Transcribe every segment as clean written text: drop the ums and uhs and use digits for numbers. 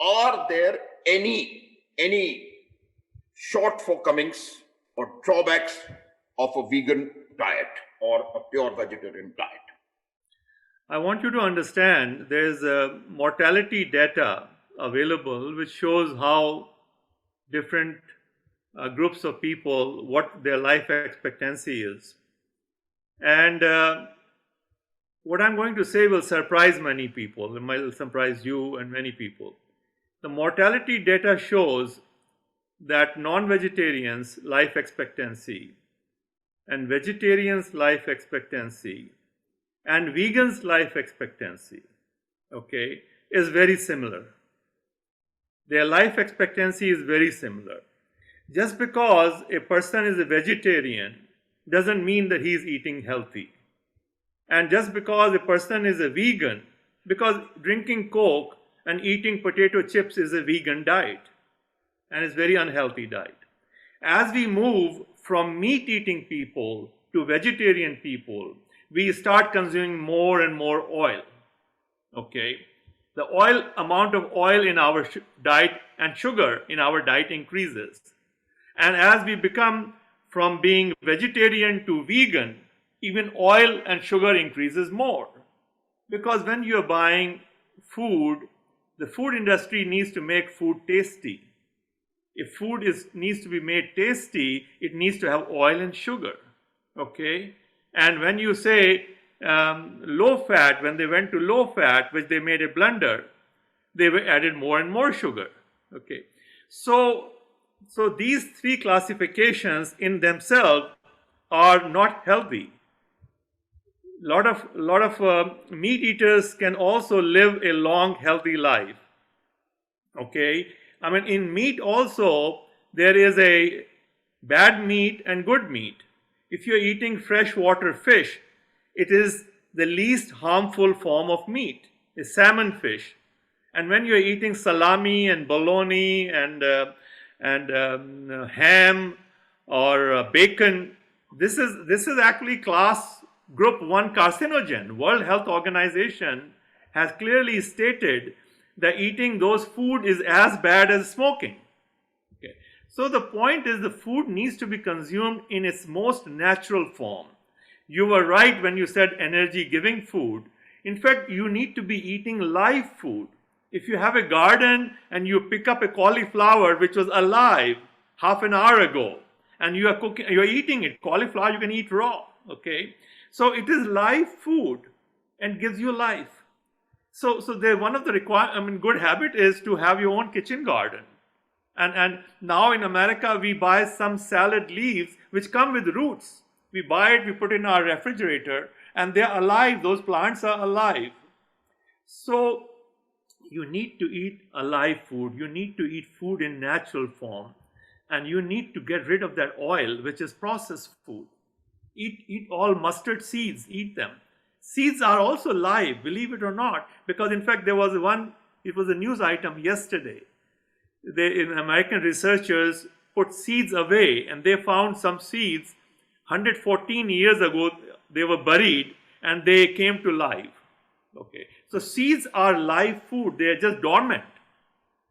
are there any shortcomings or drawbacks of a vegan diet or a pure vegetarian diet? I want you to understand there's a mortality data available which shows how different groups of people, what their life expectancy is. And what I'm going to say will surprise many people. It might surprise you and many people. The mortality data shows that non-vegetarians' life expectancy and vegetarians' life expectancy and vegans' life expectancy, okay, is very similar. Their life expectancy is very similar. Just because a person is a vegetarian doesn't mean that he is eating healthy. And just because a person is a vegan, because drinking Coke and eating potato chips is a vegan diet, and it's a very unhealthy diet. As we move from meat-eating people to vegetarian people, we start consuming more and more oil. Okay, the amount of oil in our diet and sugar in our diet increases, and as we become from being vegetarian to vegan, even oil and sugar increases more, because when you're buying food, the food industry needs to make food tasty. If food needs to be made tasty, it needs to have oil and sugar. Okay, and when you say low fat, when they went to low fat, which they made a blunder, they added more and more sugar. Okay, so these three classifications in themselves are not healthy. Lot of meat eaters can also live a long, healthy life. Okay, I mean, in meat also there is a bad meat and good meat. If you're eating freshwater fish, it is the least harmful form of meat, a salmon fish. And when you're eating salami and bologna and ham or bacon, this is actually class group 1 carcinogen. World Health Organization has clearly stated that eating those food is as bad as smoking. Okay. So the point is, the food needs to be consumed in its most natural form. You were right when you said energy giving food. In fact, you need to be eating live food. If you have a garden and you pick up a cauliflower which was alive half an hour ago and you are eating it, cauliflower you can eat raw. Okay, so it is live food and gives you life. So one of the good habit is to have your own kitchen garden. And now in America we buy some salad leaves which come with roots. We buy it, we put it in our refrigerator, and they're alive. Those plants are alive. So you need to eat alive food. You need to eat food in natural form. And you need to get rid of that oil, which is processed food. Eat all mustard seeds, eat them. Seeds are also live, believe it or not, because in fact it was a news item yesterday. American researchers put seeds away and they found some seeds 114 years ago, they were buried and they came to life. Okay, so seeds are live food, they are just dormant.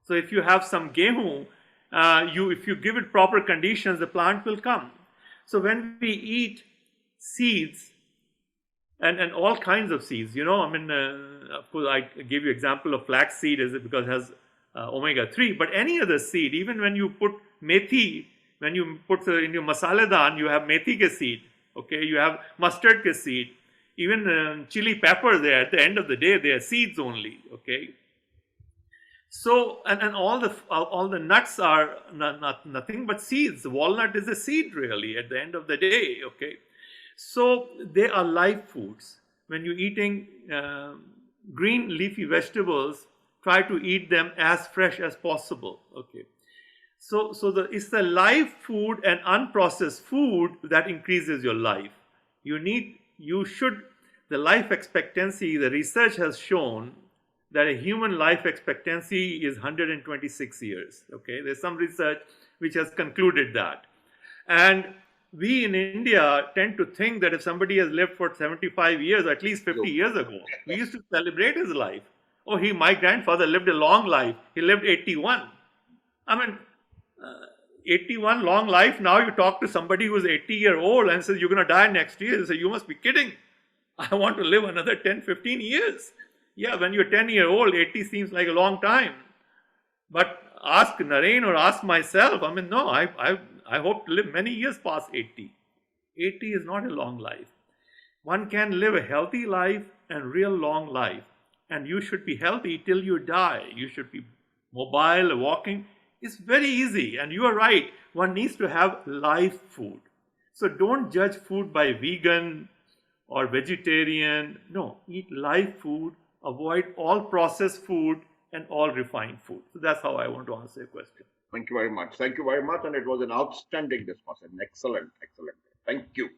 So if you have some gehu, if you give it proper conditions, the plant will come. So when we eat seeds, and all kinds of seeds, of course I gave you example of flax seed because it has omega-3, but any other seed, even when you put methi, when you put in your masala daan, you have methi ke seed, okay, you have mustard ke seed, even chili pepper there, at the end of the day, they are seeds only, okay. So, and all the nuts are nothing but seeds. Walnut is a seed really at the end of the day, okay. So they are live foods. When you're eating green leafy vegetables, try to eat them as fresh as possible. Okay. So it's the live food and unprocessed food that increases your life. The life expectancy, the research has shown that a human life expectancy is 126 years. Okay. There's some research which has concluded that. And we in India tend to think that if somebody has lived for 75 years, or at least 50 years ago, we used to celebrate his life. Oh, my grandfather lived a long life. He lived 81. I mean, 81 long life. Now you talk to somebody who's 80-year-old and says, you're going to die next year. They say, you must be kidding. I want to live another 10, 15 years. Yeah, when you're 10-year-old, 80 seems like a long time. But ask Naren or ask myself. I mean, no, I hope to live many years past 80. 80 is not a long life. One can live a healthy life and real long life. And you should be healthy till you die. You should be mobile, walking. It's very easy. And you are right. One needs to have live food. So don't judge food by vegan or vegetarian. No, eat live food. Avoid all processed food and all refined food. So that's how I want to answer your question. Thank you very much. Thank you very much. And it was an outstanding discussion. Excellent, excellent. Thank you.